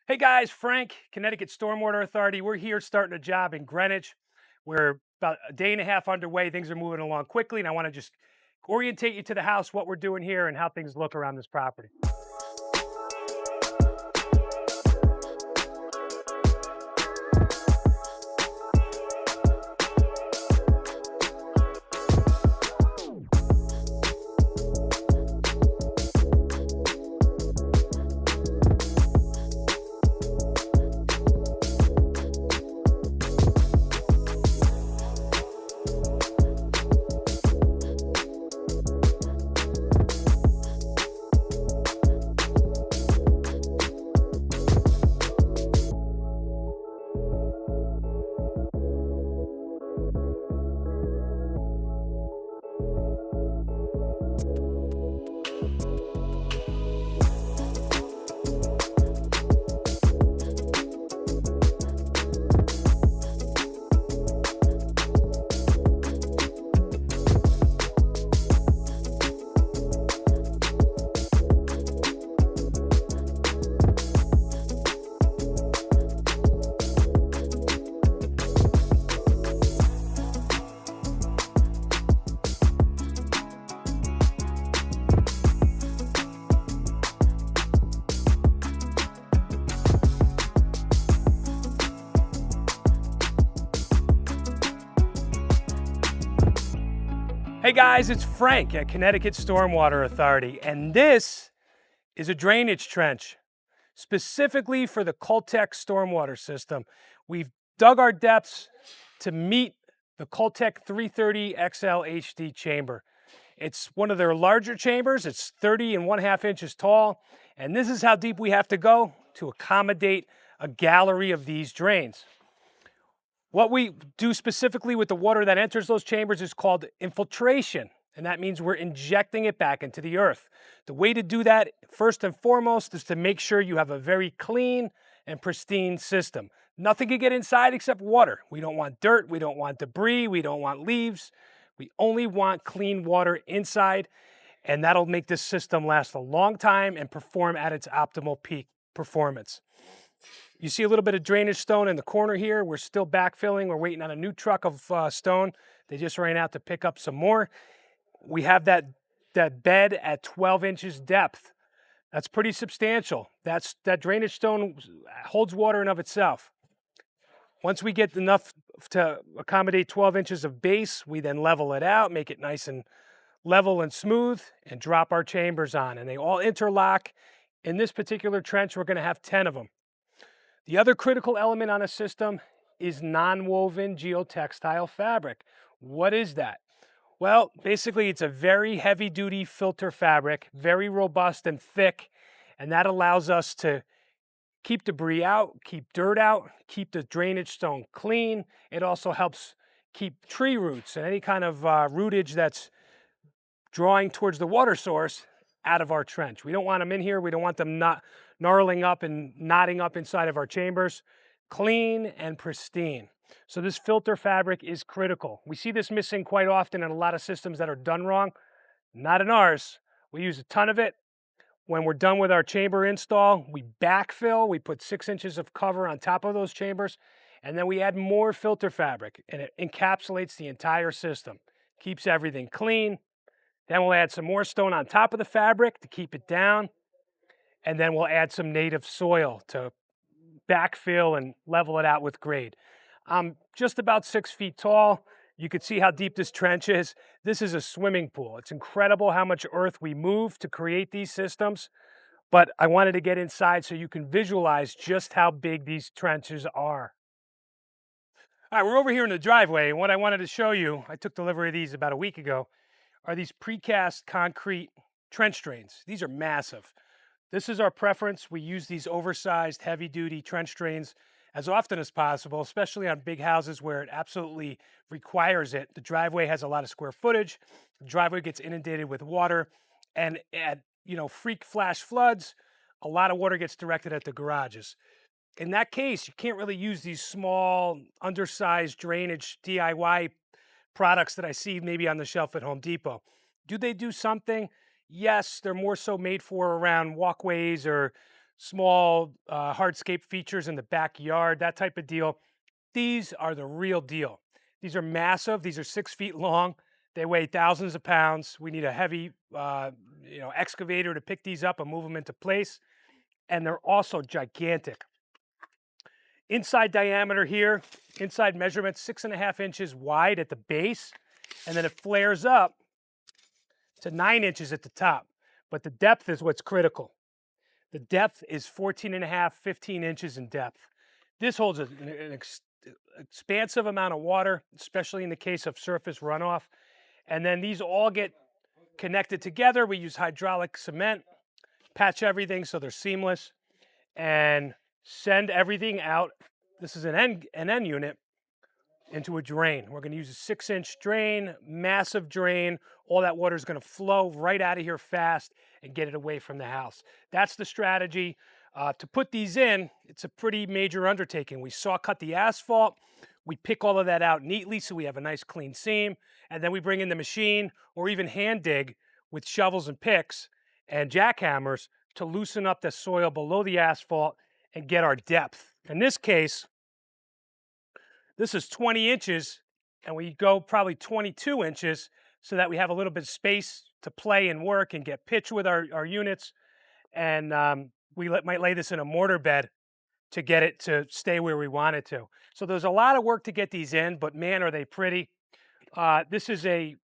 Hey guys, Frank, Connecticut Stormwater Authority. We're here starting a job in Greenwich. We're about a day and a half underway. Things are moving along quickly, and I want to just orientate you to the house, what we're doing here, and how things look around this property. Hey guys, it's Frank at Connecticut Stormwater Authority, and this is a drainage trench specifically for the CULTEC stormwater system. We've dug our depths to meet the CULTEC 330 XL HD chamber. It's one of their larger chambers. It's 30 1/2 inches tall, and this is how deep we have to go to accommodate a gallery of these drains. What we do specifically with the water that enters those chambers is called infiltration, and that means we're injecting it back into the earth. The way to do that, first and foremost, is to make sure you have a very clean and pristine system. Nothing can get inside except water. We don't want dirt, we don't want debris, we don't want leaves. We only want clean water inside, and that'll make this system last a long time and perform at its optimal peak performance. You see a little bit of drainage stone in the corner here. We're still backfilling. We're waiting on a new truck of stone. They just ran out to pick up some more. We have that bed at 12 inches depth. That's pretty substantial. That drainage stone holds water in of itself. Once we get enough to accommodate 12 inches of base, we then level it out, make it nice and level and smooth, and drop our chambers on. And they all interlock. In this particular trench, we're going to have 10 of them. The other critical element on a system is non-woven geo-textile fabric. What is that? Well, basically it's a very heavy-duty filter fabric, very robust and thick, and that allows us to keep debris out, keep dirt out, keep the drainage stone clean. It also helps keep tree roots and any kind of rootage that's drawing towards the water source out of our trench. We don't want them in here. We don't want them not gnarling up and knotting up inside of our chambers. Clean and pristine. So this filter fabric is critical. We see this missing quite often in a lot of systems that are done wrong. Not in ours. We use a ton of it. When we're done with our chamber install, we backfill. We put 6 inches of cover on top of those chambers, and then we add more filter fabric, and it encapsulates the entire system. Keeps everything clean. Then we'll add some more stone on top of the fabric to keep it down. And then we'll add some native soil to backfill and level it out with grade. I'm just about 6 feet tall. You can see how deep this trench is. This is a swimming pool. It's incredible how much earth we move to create these systems. But I wanted to get inside so you can visualize just how big these trenches are. All right, we're over here in the driveway, and what I wanted to show you, I took delivery of these about a week ago, are these precast concrete trench drains. These are massive. This is our preference. We use these oversized, heavy-duty trench drains as often as possible, especially on big houses where it absolutely requires it. The driveway has a lot of square footage. The driveway gets inundated with water, and at freak flash floods, a lot of water gets directed at the garages. In that case, you can't really use these small, undersized drainage DIY products that I see maybe on the shelf at Home Depot. Do they do something? Yes, they're more so made for around walkways or small hardscape features in the backyard, that type of deal. These are the real deal. These are massive. These are 6 feet long. They weigh thousands of pounds. We need a heavy, excavator to pick these up and move them into place. And they're also gigantic. Inside diameter here, inside measurement, 6.5 inches wide at the base, and then it flares up to 9 inches at the top. But the depth is what's critical. The depth is 14.5, 15 inches in depth. This holds an expansive amount of water, especially in the case of surface runoff. And then these all get connected together. We use hydraulic cement, patch everything so they're seamless, and send everything out. This is an end unit into a drain. We're going to use a 6-inch drain, massive drain. All that water is going to flow right out of here fast and get it away from the house. That's the strategy. To put these in, it's a pretty major undertaking. We saw cut the asphalt. We pick all of that out neatly so we have a nice clean seam. And then we bring in the machine or even hand dig with shovels and picks and jackhammers to loosen up the soil below the asphalt and get our depth. In this case, this is 20 inches, and we go probably 22 inches so that we have a little bit of space to play and work and get pitch with our units. And we might lay this in a mortar bed to get it to stay where we want it to. So there's a lot of work to get these in, but man, are they pretty. This is a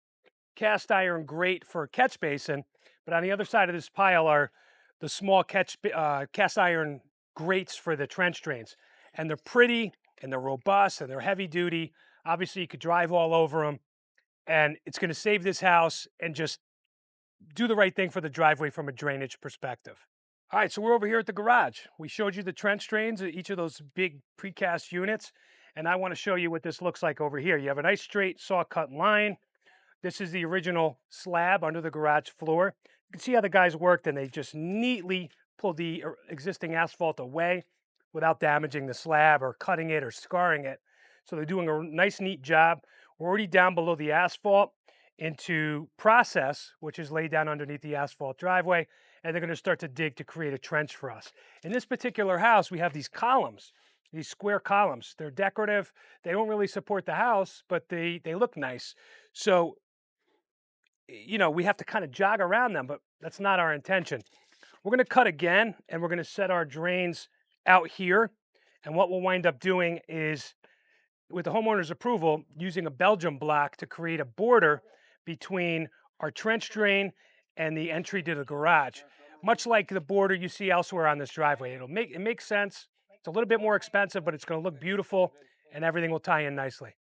cast iron grate for a catch basin, but on the other side of this pile are the small cast iron grates for the trench drains. And they're pretty, and they're robust, and they're heavy duty. Obviously, you could drive all over them, and it's going to save this house and just do the right thing for the driveway from a drainage perspective. All right, so we're over here at the garage. We showed you the trench drains, each of those big precast units, and I want to show you what this looks like over here. You have a nice straight saw cut line. This is the original slab under the garage floor. You can see how the guys worked, and they just neatly pulled the existing asphalt away without damaging the slab or cutting it or scarring it. So they're doing a nice, neat job. We're already down below the asphalt into process, which is laid down underneath the asphalt driveway, and they're going to start to dig to create a trench for us. In this particular house, we have these columns, these square columns. They're decorative. They don't really support the house, but they look nice. So, we have to kind of jog around them, but that's not our intention. We're going to cut again, and we're going to set our drains out here. And what we'll wind up doing is, with the homeowner's approval, using a Belgium block to create a border between our trench drain and the entry to the garage, much like the border you see elsewhere on this driveway. It makes sense. It's a little bit more expensive, but it's going to look beautiful, and everything will tie in nicely.